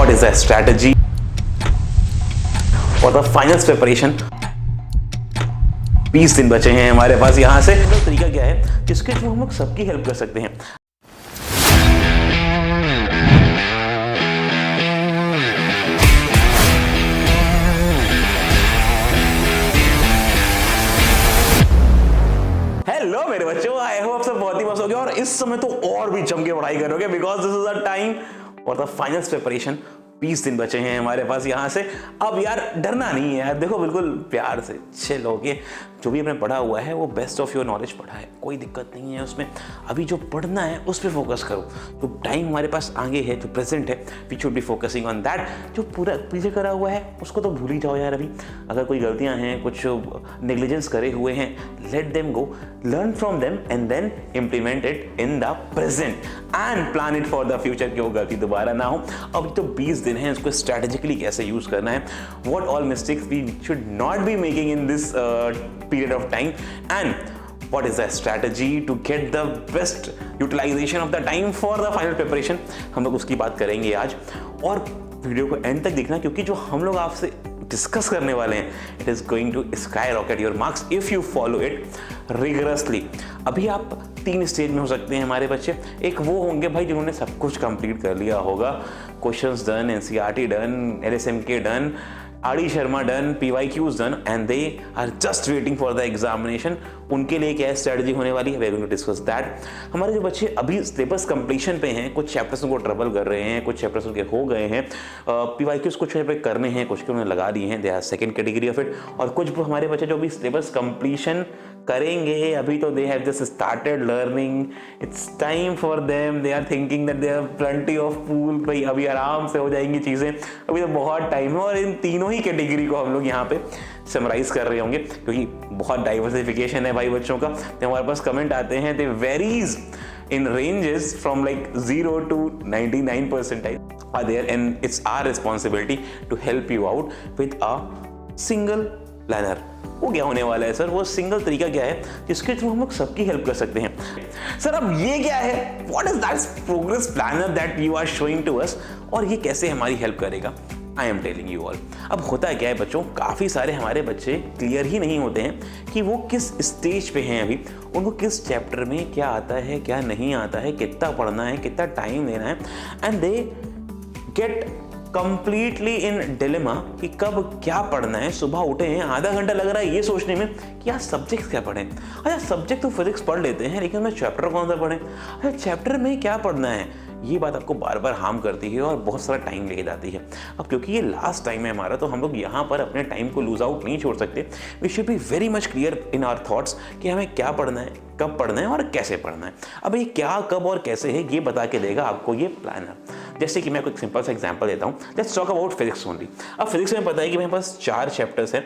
what is the strategy for the finals preparation? 20 दिन बचे हैं हमारे पास यहाँ से। तो तरीका क्या है जिसके थ्रू हम लोग सबकी हेल्प कर सकते हैं। हेलो मेरे बच्चों, आई होप सब बहुत ही मस्त हो गया और इस समय तो और भी जम के पढ़ाई करोगे because this is the time for the finals preparation. 20 दिन बचे हैं हमारे पास यहाँ से। अब यार डरना नहीं है यार, देखो बिल्कुल प्यार से चिल होके जो भी आपने पढ़ा हुआ है वो बेस्ट ऑफ योर नॉलेज पढ़ा है, कोई दिक्कत नहीं है उसमें। अभी जो पढ़ना है उस पर फोकस करो। जो टाइम हमारे पास आगे है, जो प्रेजेंट है, we should be focusing on that. जो पूरा पीछे करा हुआ है उसको तो भूल ही जाओ यार। अभी अगर कोई गलतियाँ हैं, कुछ नेग्लिजेंस करे हुए हैं, let them go, learn from them and then implement it in the present and plan it for the future कि वो गलती दोबारा ना हो। अब तो 20 दिन है, इसको स्ट्रैटेजिकली कैसे यूज करना है, what all mistakes we should not be making in this period of time and what is the strategy to get the best utilization of the time for the final preparation, हम लोग उसकी बात करेंगे आज। और video को and तक देखना क्योंकि जो हम लोग आपसे डिस्कस करने वाले हैं it is going to skyrocket your marks if you follow it rigorously. अभी आप 3 स्टेज में हो सकते हैं हमारे बच्चे। एक वो होंगे भाई जिन्होंने सब कुछ कंप्लीट कर लिया होगा, questions done, NCERT done, LSMK done, RD Sharma done, PYQs done and they are just waiting for the examination. उनके लिए क्या स्ट्रेटजी होने वाली है, we are going to discuss that. हमारे जो बच्चे अभी सिलेबस कंप्लीशन पे हैं, कुछ चैप्टर्स उनको ट्रबल कर रहे हैं, कुछ चैप्टर्स उनके हो गए हैं, पीवाईक्यूज कुछ चैप्टर करने हैं, कुछ के उन्होंने लगा दिए हैं, they are second category of it. और कुछ हमारे बच्चे जो भी सिलेबस कंप्लीशन करेंगे, अभी तो they have just started learning, it's time for them, they are thinking that they have plenty of pool, भाई अभी आराम से हो जाएंगी चीज़ें, अभी तो बहुत टाइम है। और इन तीनों ही कैटेगरी को हम लोग यहाँ पे समराइज कर रहे होंगे क्योंकि बहुत डाइवर्सिफिकेशन है भाई बच्चों का। तो हमारे पास कमेंट आते हैं, दे varies in ranges from like 0 to 99 percentile are there and it's our responsibility to help you out with a single planner। वो क्या होने वाला है सर, वो सिंगल तरीका क्या है जिसके थ्रू हम लोग सबकी हेल्प कर सकते हैं। सर अब ये क्या है, what is that progress planner that you are showing to us, और ये कैसे हमारी हेल्प करेगा? I am telling you all. अब होता क्या है बच्चों, काफ़ी सारे हमारे बच्चे क्लियर ही नहीं होते हैं कि वो किस स्टेज पे हैं अभी, उनको किस चैप्टर में क्या आता है, क्या नहीं आता है, कितना पढ़ना है, कितना टाइम देना है, and they get completely in dilemma कि कब क्या पढ़ना है। सुबह उठे हैं, आधा घंटा लग रहा है ये सोचने में कि यार सब्जेक्ट क्या पढ़ें। अच्छा सब्जेक्ट तो फिजिक्स पढ़ लेते हैं लेकिन मैं चैप्टर कौन सा पढ़ें, अच्छा चैप्टर में क्या पढ़ना है, ये बात आपको बार बार हार्म करती है और बहुत सारा टाइम लेके जाती है। अब क्योंकि ये लास्ट टाइम है हमारा, तो हम लोग यहाँ पर अपने टाइम को लूज आउट नहीं छोड़ सकते। We should be very much clear in our thoughts कि हमें क्या पढ़ना है, कब पढ़ना है और कैसे पढ़ना है। अब ये क्या, कब और कैसे है ये बता के देगा आपको ये प्लानर। जैसे कि मैं कोई सिंपल सा एग्जांपल देता हूँ, let's talk about physics only. अब फिजिक्स में पता है कि मेरे पास 4 चैप्टर्स हैं,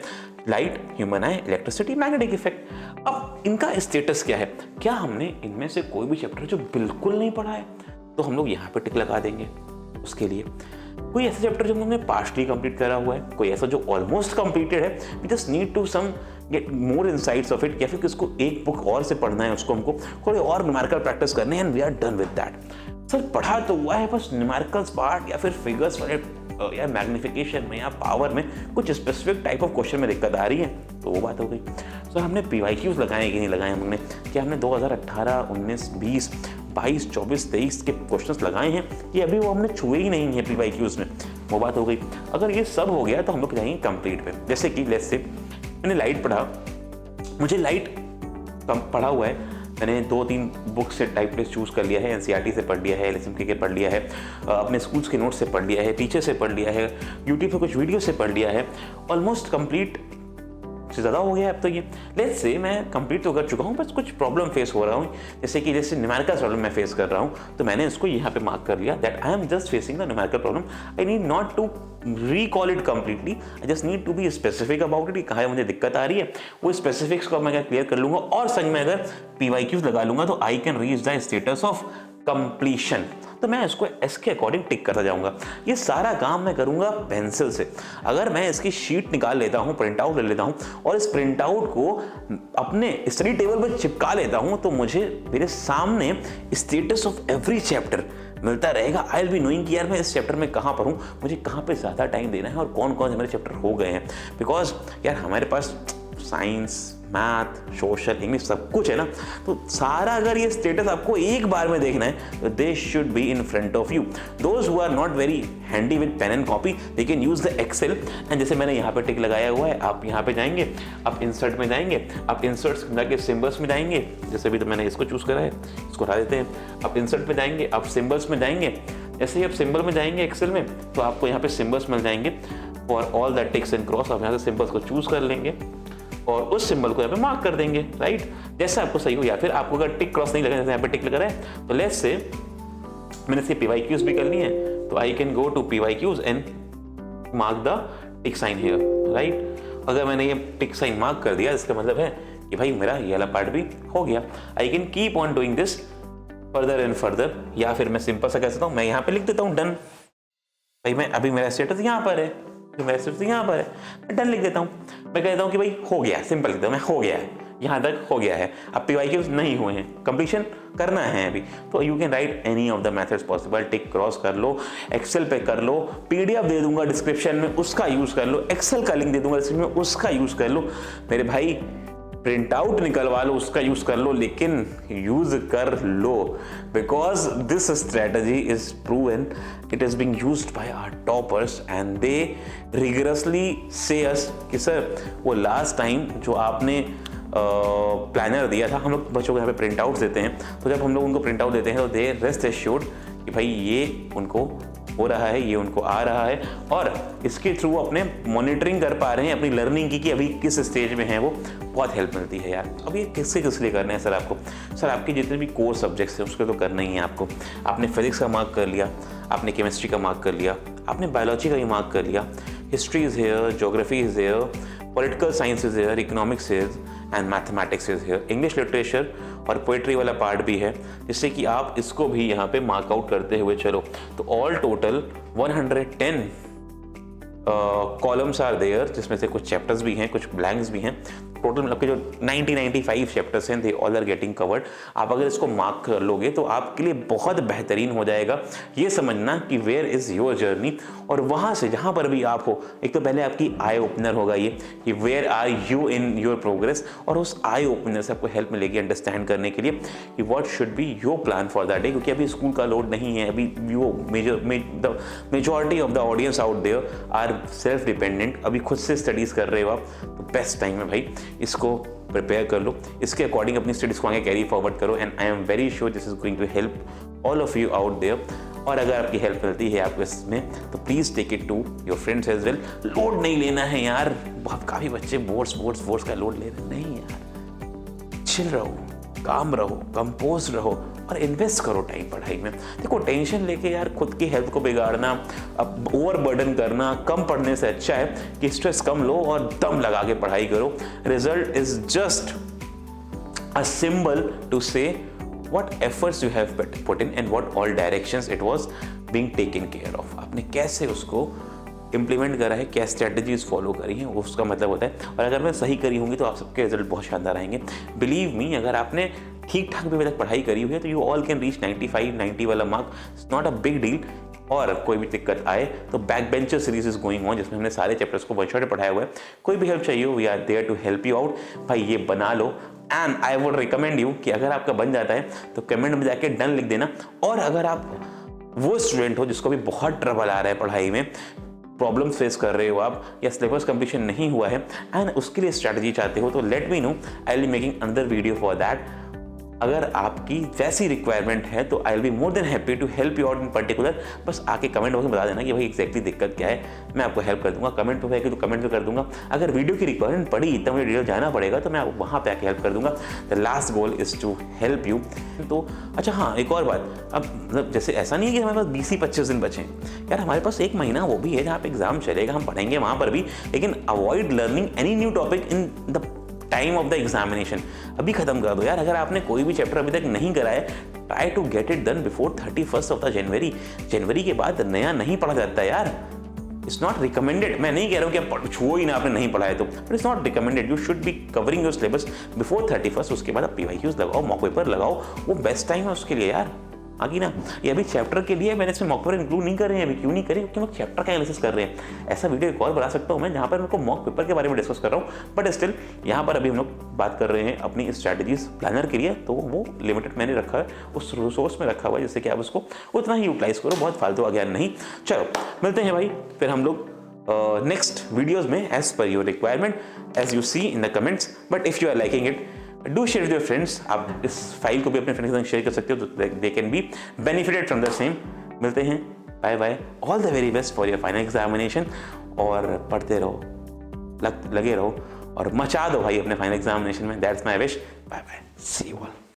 लाइट, ह्यूमन आई, इलेक्ट्रिसिटी, मैग्नेटिक इफेक्ट। अब इनका स्टेटस क्या है, क्या हमने इनमें से कोई भी चैप्टर जो बिल्कुल नहीं पढ़ा है तो हम लोग यहाँ पे टिक लगा देंगे। उसके लिए कोई ऐसा चैप्टर जो हमने पार्शली कंप्लीट करा हुआ है, कोई ऐसा जो ऑलमोस्ट कंप्लीटेड है, we just need to some get more insights of it, या फिर किसको एक बुक और से पढ़ना है, उसको हमको थोड़े और न्यूमेरिकल प्रैक्टिस करने हैं and we are done with that. Sir पढ़ा तो हुआ है, बस न्यूमेरिकल्स पार्ट या फिर फिगर्स वाले या मैग्निफिकेशन में या पावर में कुछ स्पेसिफिक टाइप ऑफ क्वेश्चन में दिक्कत आ रही है, तो वो बात हो गई। सर हमने पीवाईक्यूज लगाए कि नहीं लगाए हमने, क्या हमने 2018, 19, 20, 22, 24, 23 के क्वेश्चंस लगाए हैं कि अभी वो हमने छुए ही नहीं है पीवाईक्यूज में, वो बात हो गई। अगर ये सब हो गया तो हम लोग जाएंगे कंप्लीट पे। जैसे कि लेट्स से मैंने लाइट पढ़ा, मुझे लाइट पढ़ा हुआ है, मैंने 2-3 बुक से टाइप टेस्ट चूज़ कर लिया है, एनसीईआरटी से पढ़ लिया है, एलएसएमके के पढ़ लिया है, अपने स्कूल्स के नोट्स से पढ़ लिया है, टीचर से पढ़ लिया है, यूट्यूब पे कुछ वीडियो से पढ़ लिया है, ऑलमोस्ट कंप्लीट से ज़्यादा हो गया है अब तो ये। लेट्स से मैं कंप्लीट तो कर चुका हूँ, बस कुछ प्रॉब्लम फेस हो रहा हूँ, जैसे न्यूमेरिकल प्रॉब्लम मैं फेस कर रहा हूँ, तो मैंने इसको यहाँ पे मार्क कर लिया that I am just facing the numerical problem. I need not to recall it completely, I just need to be specific about it कि कहाँ मुझे दिक्कत आ रही है, वो स्पेसिफिक्स को मैं क्लियर कर लूँगा और संग में अगर पीवाईक्यूज लगा लूँगा तो I can reach the status of completion. तो मैं इसको इसके अकॉर्डिंग टिक करता जाऊँगा। ये सारा काम मैं करूँगा पेंसिल से। अगर मैं इसकी शीट निकाल लेता हूँ, प्रिंट आउट ले लेता हूँ और इस प्रिंट आउट को अपने स्टडी टेबल पर चिपका लेता हूँ, तो मुझे मेरे सामने स्टेटस ऑफ एवरी चैप्टर मिलता रहेगा। आई विल बी नोइंग कि यार मैं इस चैप्टर में कहाँ पर हूँ, मुझे कहाँ पे ज़्यादा टाइम देना है और कौन कौन से मेरे चैप्टर हो गए हैं। बिकॉज यार हमारे पास साइंस, मैथ, सोशल, इंग्लिश सब कुछ है ना, तो सारा अगर ये स्टेटस आपको एक बार में देखना है तो they should be in front of you. Those who are not very handy with pen and copy, they can use the Excel. And जैसे मैंने यहाँ पे टिक लगाया हुआ है, आप यहाँ पे जाएंगे, आप इंसर्ट में जाएंगे, आप इंसर्ट्स जाके सिंबल्स में जाएंगे, जैसे भी तो मैंने इसको चूज करा है, इसको हटा देते हैं। आप इंसर्ट में जाएंगे, आप सिंबल्स में जाएंगे, जैसे ही आप सिंबल में जाएंगे एक्सेल में तो आपको यहाँ पे सिंबल्स मिल जाएंगे for all that ticks and cross. आप यहाँ से सिंबल्स को चूज कर लेंगे और उस सिंबल को यहाँ पे मार्क कर देंगे, राइट, जैसा आपको सही हो। या फिर आपको अगर टिक क्रॉस नहीं लगा, जैसे यहाँ पे टिक लगा रहा है, तो लेट्स से मैंने इसकी PYQs भी करनी है, तो I can go to PYQs and mark the tick sign here, right. अगर मैंने ये टिक साइन मार्क कर दिया, इसका मतलब है कि भाई मेरा ये वाला पार्ट भी हो गया। I can keep on doing this further and further. या फिर मैं सिंपल सा कह सकता हूँ, मैं यहाँ पे लिख देता हूँ डन। भाई मैं अभी मेरा स्टेटस यहाँ पर है, मेरा स्टेटस यहाँ पर है, मैं डन लिख देता हूँ। मैं कहता हूँ कि भाई हो गया, सिंपल लिख देता हूँ, मैं हो गया है, यहाँ तक हो गया है। अब PYQs नहीं हुए हैं, कंप्लीशन करना है अभी, तो you can write any of the methods possible. Tick cross कर लो, एक्सेल पे कर लो, PDF दे दूंगा डिस्क्रिप्शन में, उसका यूज कर लो, एक्सेल का लिंक दे दूंगा डिस्क्रिप्शन में, उसका यूज कर लो। मेरे भाई प्रिंट आउट निकलवा लो, उसका यूज कर लो, लेकिन यूज कर लो, because this strategy is proven, it is being used by our toppers and they rigorously say us कि सर वो लास्ट टाइम जो आपने प्लानर दिया था, हम लोग बच्चों को यहाँ पे प्रिंट आउट देते हैं, तो जब हम लोग उनको प्रिंट आउट देते हैं तो दे रेस्ट एश्योर्ड कि भाई ये उनको हो रहा है, ये उनको आ रहा है, और इसके थ्रू अपने मॉनिटरिंग कर पा रहे हैं अपनी लर्निंग की कि अभी किस स्टेज में है वो। बहुत हेल्प मिलती है यार। अब ये किस लिए करना है सर आपको? सर आपके जितने भी कोर सब्जेक्ट्स हैं उसके तो करना ही है आपको। आपने फिजिक्स का मार्क कर लिया, आपने केमिस्ट्री का मार्क कर लिया, आपने बायोलॉजी का भी मार्क कर लिया, history is here, geography is here, political science is here, economics is and mathematics is here, English literature और पोइट्री वाला पार्ट भी है, जिससे कि आप इसको भी यहाँ पे मार्क आउट करते हुए चलो। तो all total 110 columns are there, जिसमें से कुछ चैप्टर्स भी हैं, कुछ ब्लैंक्स भी हैं। टोटल आपके जो 95 चैप्टर्स हैं, they all are getting covered. आप अगर इसको मार्क कर लोगे तो आपके लिए बहुत बेहतरीन हो जाएगा ये समझना कि वेयर इज योर जर्नी। और वहाँ से जहाँ पर भी आप हो, एक तो पहले आपकी आई ओपनर होगा ये कि where are you in your progress, और उस आई ओपनर से आपको हेल्प मिलेगी अंडरस्टैंड करने के लिए कि what should be your plan for that day. क्योंकि अभी स्कूल का लोड नहीं है, अभी वो majority of the audience out there are self dependent, अभी खुद से स्टडीज़ कर रहे हो आप, तो बेस्ट टाइम है भाई, इसको प्रिपेयर कर लो, इसके अकॉर्डिंग अपनी स्टडीज़ को आगे कैरी फॉरवर्ड करो। And I am very sure this is going to help all of you out there. और अगर आपकी हेल्प मिलती है आपको इसमें, तो please take it to your friends as well. Load नहीं लेना है यार, बहुत काफ़ी बच्चे बोर्ड्स का लोड ले रहे, नहीं यार, चिल रहो, काम रहो, कंपोज रहो और इन्वेस्ट करो टाइम पढ़ाई में। देखो टेंशन लेके यार खुद की हेल्थ को बिगाड़ना, अब ओवर बर्डन करना कम पढ़ने से अच्छा है कि स्ट्रेस कम लो और दम लगा के पढ़ाई करो। Result is just a symbol to see what efforts you have put in and what all directions it was being taken care of। आपने कैसे उसको इम्प्लीमेंट करा है, क्या स्ट्रेटजीज फॉलो करी हैं, उसका मतलब होता है। और अगर मैं सही करी होंगी तो आप सबके रिजल्ट बहुत शानदार आएंगे। बिलीव मी, अगर आपने ठीक ठाक भी तक पढ़ाई करी हुई है तो यू ऑल कैन रीच 95, 90 वाला mark, it's not a big deal. और कोई भी दिक्कत आए तो back bencher series is going on, जिसमें हमने सारे चैप्टर्स को वन शॉट पढ़ाया हुआ है। कोई भी हेल्प चाहिए हो, we are there to help you out. भाई ये बना लो, and I would recommend you कि अगर आपका बन जाता है तो कमेंट में जाके डन लिख देना। और अगर आप वो स्टूडेंट हो जिसको भी बहुत ट्रबल आ रहा है पढ़ाई में, प्रॉब्लम फेस कर रहे हो आप, या सिलेबस कंप्लीशन नहीं हुआ है एंड उसके लिए स्ट्रैटेजी चाहते हो, तो let me know, I will be making another video for that. अगर आपकी वैसी रिक्वायरमेंट है तो I will be more than happy to help you out in particular. बस आके कमेंट बॉक्स में बता देना कि भाई एग्जैक्टली दिक्कत क्या है, मैं आपको हेल्प कर दूंगा। कमेंट पे है तो कमेंट पे कर दूंगा। अगर वीडियो की रिक्वायरमेंट पड़ी तो मुझे डिटेल जाना पड़ेगा तो मैं वहाँ पे आके हेल्प कर दूंगा। The last goal is to help you. तो अच्छा हाँ, एक और बात, अब मतलब जैसे ऐसा नहीं है कि हमारे पास 20-25 दिन बचे यार, हमारे पास एक महीना वो भी है जहाँ पे एग्जाम चलेगा, हम पढ़ेंगे वहाँ पर भी, लेकिन avoid learning any new topic in the time of the examination. अभी खत्म कर दो यार। अगर आपने कोई भी चैप्टर अभी तक नहीं करा है, try to get it done before 31st of the January के बाद नया नहीं पढ़ा जाता है यार। It's not recommended. मैं नहीं कह रहा हूँ कि आप छुओ ही ना, आपने नहीं पढ़ा है तो, but it's not recommended. You should be covering your syllabus before 31st। उसके बाद आप PYQs लगाओ, मॉक पेपर लगाओ, वो बेस्ट टाइम है उसके लिए यार। आ गई ना। ये अभी चैप्टर के लिए मैंने इसमें मॉक पेपर इंक्लूड नहीं कर रहे हैं अभी। क्यों नहीं करें? क्योंकि हम लोग चैप्टर का एनालिसिस कर रहे हैं। ऐसा वीडियो एक और बना सकता हूँ मैं जहाँ पर मेरे को मॉक पेपर के बारे में डिस्कस कर रहा हूँ, बट स्टिल यहाँ पर अभी हम लोग बात कर रहे हैं अपनी स्ट्रैटेजीज प्लानर के लिए, तो वो लिमिटेड मैंने रखा है, उस रिसोर्स में रखा हुआ है, जिससे कि आप उसको उतना ही यूटिलाइज करो, बहुत फालतू ज्ञान नहीं। चलो मिलते हैं भाई फिर हम लोग नेक्स्ट वीडियोज में as per your requirement, as you see in the comments. But if you are liking it, do share with your friends. आप इस फाइल को भी अपने फ्रेंड्स के साथ शेयर कर सकते हो, तो they can be benefited from the same. मिलते हैं, bye bye, all the very best for your final examination. और पढ़ते रहो, लगे रहो और मचा दो भाई अपने फाइनल एग्जामिनेशन में। That's my wish. Bye bye, see you all.